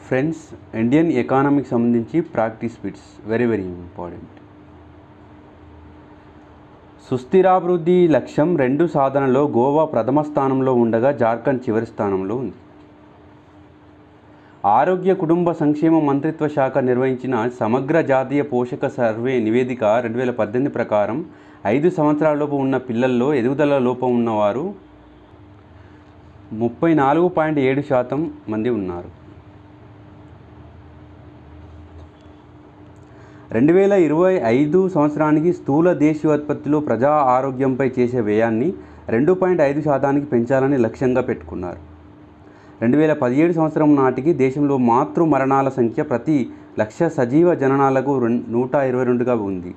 Friends, Indian ఎకానమీకి సంబంధించి practice bits very important. సుస్థిరాభివృద్ధి లక్ష్యం 2 సాధనలో గోవా ప్రథమ స్థానంలో ఉండగా జార్ఖండ్ చివరి స్థానంలో ఉంది. ఆరోగ్య కుటుంబ సంక్షేమ మంత్రిత్వ శాఖ నిర్వహించిన సమగ్ర జాతీయ పోషక సర్వే నివేదిక 2018 ప్రకారం 5 సంవత్సరాలలోపు ఉన్న పిల్లల్లో ఎదుగుదల లోపం ఉన్నవారు 34.7% మంది ఉన్నారు. 2025 సంవత్సరానికి స్థూల దేశీయోత్పత్తిలో ప్రజా ఆరోగ్యంపై చేసే వ్యయాన్ని 2.5% పెంచాలని లక్ష్యంగా పెట్టుకున్నారు. 2017 సంవత్సరం నాటికి దేశంలో మాతృ మరణాల సంఖ్య ప్రతి 1,00,000 సజీవ జననాలకు 122గా ఉంది.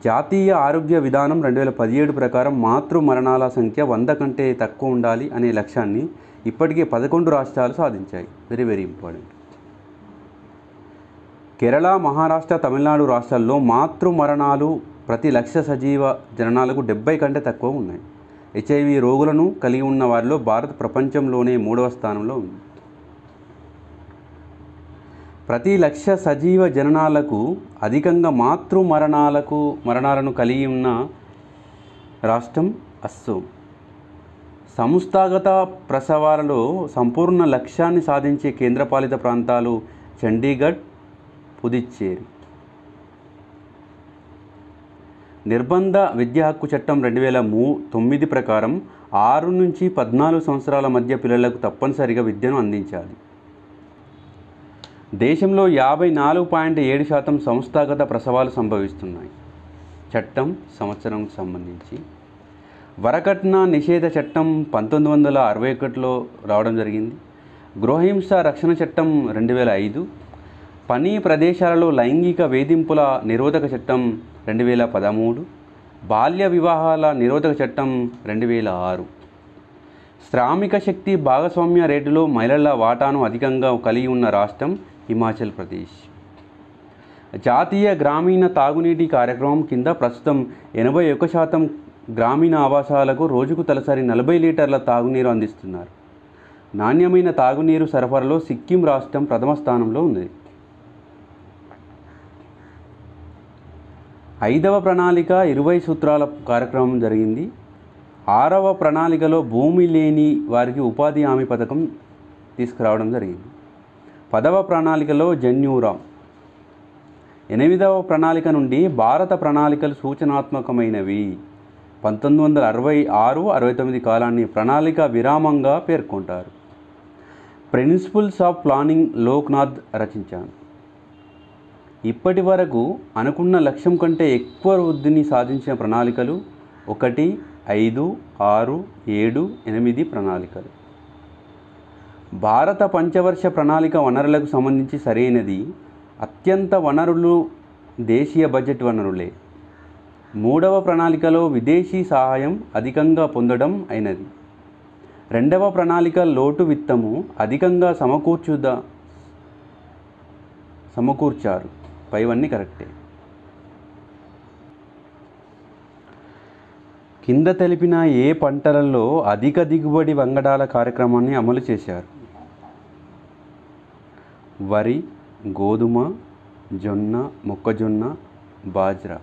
జాతీయ ఆరోగ్య విధానం 2017 ప్రకారం మాతృ మరణాల సంఖ్య 100 కంటే తక్కువ ఉండాలి అనే లక్ష్యాన్ని ఇప్పటికే 11 రాష్ట్రాలు సాధించాయి. Very important. కేరళ, మహారాష్ట్ర, తమిళనాడు రాష్ట్రాల్లో మాతృ మరణాలు ప్రతి 1,00,000 సజీవ జననాలకు 70 కంటే తక్కువ ఉన్నాయి. హెచ్ఐవి రోగులను కలిగి ఉన్న వారిలో భారత్ ప్రపంచంలోనే 3వ స్థానంలో ఉంది. ప్రతి 1,00,000 సజీవ జననాలకు అధికంగా మాతృ మరణాలను కలిగి ఉన్న రాష్ట్రం అస్సోం. సంస్థాగత ప్రసవాలలో సంపూర్ణ లక్ష్యాన్ని సాధించే కేంద్రపాలిత ప్రాంతాలు చండీగఢ్, పుదుచ్చేరి. నిర్బంధ విద్యా హక్కు చట్టం 2009 ప్రకారం 6 నుంచి 14 సంవత్సరాల మధ్య పిల్లలకు తప్పనిసరిగా విద్యను అందించాలి. దేశంలో 54.7% సంస్థాగత ప్రసవాలు సంభవిస్తున్నాయి. చట్టం సంవత్సరంకు సంబంధించి వరకట్న నిషేధ చట్టం 1961లో రావడం జరిగింది. గృహహింస రక్షణ చట్టం 2005, పని ప్రదేశాలలో లైంగిక వేధింపుల నిరోధక చట్టం 2013, బాల్య వివాహాల నిరోధక చట్టం 2006. శ్రామిక శక్తి భాగస్వామ్య రేటులో మహిళల వాటాను అధికంగా కలిగి ఉన్న రాష్ట్రం హిమాచల్ ప్రదేశ్. జాతీయ గ్రామీణ తాగునీటి కార్యక్రమం కింద ప్రస్తుతం 81% గ్రామీణ ఆవాసాలకు రోజుకు తలసరి 40 లీటర్ల తాగునీరు అందిస్తున్నారు. నాణ్యమైన తాగునీరు సరఫరాలో సిక్కిం రాష్ట్రం ప్రథమ స్థానంలో ఉంది. 5వ ప్రణాళిక 20 సూత్రాల కార్యక్రమం జరిగింది. 6వ ప్రణాళికలో భూమి లేని వారికి ఉపాధి హామీ పథకం తీసుకురావడం జరిగింది. 10వ ప్రణాళికలో జన్యూరామ్. 8వ ప్రణాళిక నుండి భారత ప్రణాళికలు సూచనాత్మకమైనవి. 1966-69 కాలాన్ని ప్రణాళిక విరామంగా పేర్కొంటారు. ప్రిన్సిపల్స్ ఆఫ్ ప్లానింగ్ లోక్నాథ్ రచించారు. ఇప్పటి వరకు అనుకున్న లక్ష్యం కంటే ఎక్కువ వృద్ధిని సాధించిన ప్రణాళికలు 1, 5, 6, 7, 8 ప్రణాళికలు. భారత పంచవర్ష ప్రణాళిక వనరులకు సంబంధించి సరైనది. అత్యంత వనరులు దేశీయ బడ్జెట్ వనరులే. 3వ ప్రణాళికలో విదేశీ సహాయం అధికంగా పొందడం అయినది. 2వ ప్రణాళిక లోటు విత్తము అధికంగా సమకూర్చారు. పైవన్నీ కరెక్టే. కింద తెలిపిన ఏ పంటలలో అధిక దిగుబడి వంగడాల కార్యక్రమాన్ని అమలు చేశారు? వరి, గోధుమ, జొన్న, మొక్కజొన్న, బాజ్రా.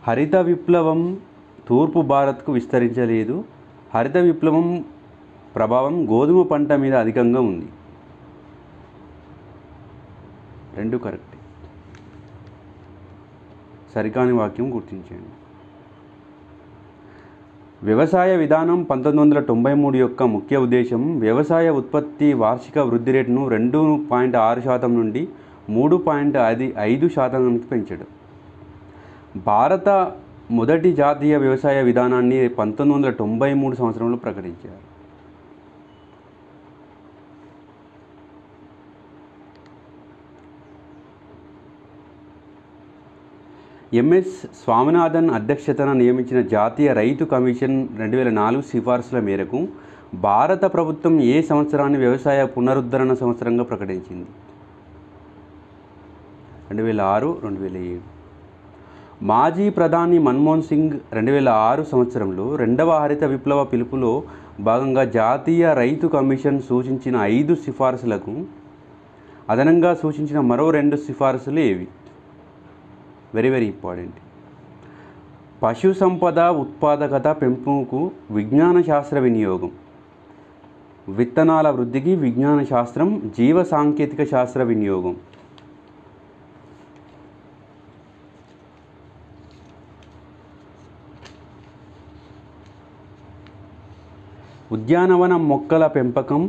హరిత విప్లవం తూర్పు భారత్కు విస్తరించలేదు. హరిత విప్లవం ప్రభావం గోధుమ పంట మీద అధికంగా ఉంది. 2 కరెక్ట్. సరికాని వాక్యం గుర్తించండి. వ్యవసాయ విధానం 1993 యొక్క ముఖ్య ఉద్దేశం వ్యవసాయ ఉత్పత్తి వార్షిక వృద్ధి రేటును 2.6% నుండి 3.5%కి పెంచడం. భారత మొదటి జాతీయ వ్యవసాయ విధానాన్ని 1993 సంవత్సరంలో ప్రకటించారు. ఎంఎస్ స్వామినాథన్ అధ్యక్షతన నియమించిన జాతీయ రైతు కమిషన్ 2004 సిఫార్సుల మేరకు భారత ప్రభుత్వం ఏ సంవత్సరాన్ని వ్యవసాయ పునరుద్ధరణ సంవత్సరంగా ప్రకటించింది? 2006, 2007. మాజీ ప్రధాని మన్మోహన్ సింగ్ 2006 సంవత్సరంలో రెండవ హరిత విప్లవ పిలుపులో భాగంగా జాతీయ రైతు కమిషన్ సూచించిన 5 సిఫార్సులకు అదనంగా సూచించిన మరో 2 సిఫార్సులు ఏవి? Very important. పశు సంపద ఉత్పాదకత పెంపుకు విజ్ఞాన శాస్త్ర వినియోగం, విత్తనాల వృద్ధికి విజ్ఞాన శాస్త్రం, జీవ సాంకేతిక శాస్త్ర వినియోగం. ఉద్యానవన మొక్కల పెంపకం,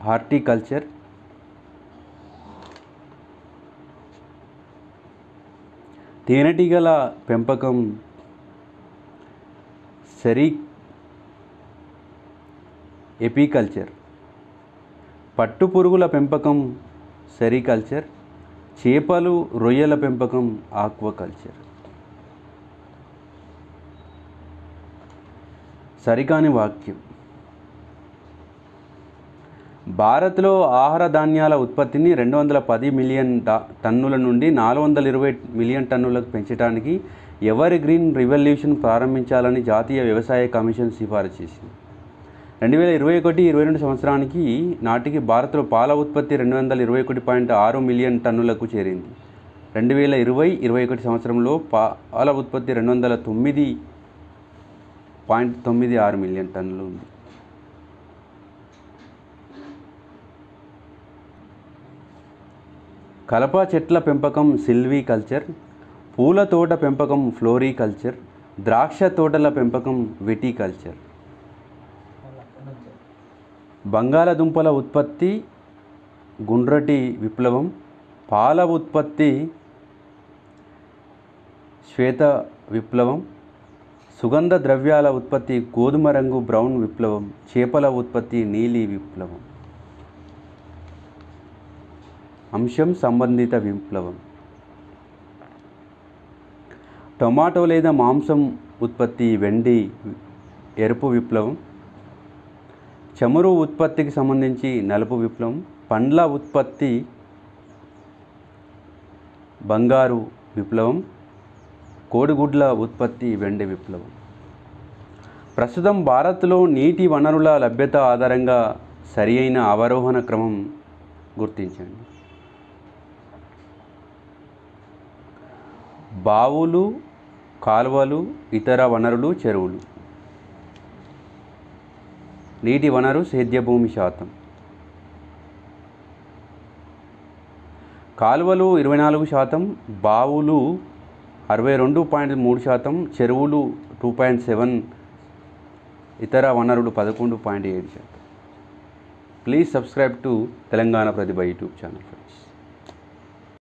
హార్టికల్చర్. తేనెటీగల పెంపకం, ఎపికల్చర్. పట్టుపురుగుల పెంపకం, సెరికల్చర్. చేపలు రొయ్యల పెంపకం, ఆక్వాకల్చర్. సరికాని వాక్యం. భారత్లో ఆహార ధాన్యాల ఉత్పత్తిని 210 మిలియన్ టన్నుల నుండి 420 మిలియన్ టన్నులకు పెంచడానికి ఎవర్ గ్రీన్ రివల్యూషన్ ప్రారంభించాలని జాతీయ వ్యవసాయ కమిషన్ సిఫారసు చేసింది. 2021-22 సంవత్సరానికి నాటికి భారత్లో పాల ఉత్పత్తి 221.6 మిలియన్ టన్నులకు చేరింది. 2020-21 సంవత్సరంలో పాల ఉత్పత్తి 209.96 మిలియన్ టన్నులు ఉంది. కలప చెట్ల పెంపకం, సిల్వికల్చర్. పూల తోట పెంపకం, ఫ్లోరికల్చర్. ద్రాక్ష తోటల పెంపకం, విటికల్చర్. బంగాళదుంపల ఉత్పత్తి, గుండ్రటి విప్లవం. పాల ఉత్పత్తి, శ్వేత విప్లవం. సుగంధ ద్రవ్యాల ఉత్పత్తి, గోధుమ రంగు బ్రౌన్ విప్లవం. చేపల ఉత్పత్తి, నీలి విప్లవం. అంశం సంబంధిత విప్లవం. టొమాటో లేదా మాంసం ఉత్పత్తి, వెండి ఎరుపు విప్లవం. చమురు ఉత్పత్తికి సంబంధించి నలుపు విప్లవం. పండ్ల ఉత్పత్తి, బంగారు విప్లవం. కోడిగుడ్ల ఉత్పత్తి, వెండి విప్లవం. ప్రస్తుతం భారత్లో నీటి వనరుల లభ్యత ఆధారంగా సరి అయిన అవరోహణ క్రమం గుర్తించండి. బావులు, కాలువలు, ఇతర వనరులు, చెరువులు. నీటి వనరు సేద్య భూమి శాతం. కాలువలు 24%, బావులు 62.3%, చెరువులు 2.7%, ఇతర వనరులు 11.7%. Please subscribe to Telangana Pratibha YouTube channel friends.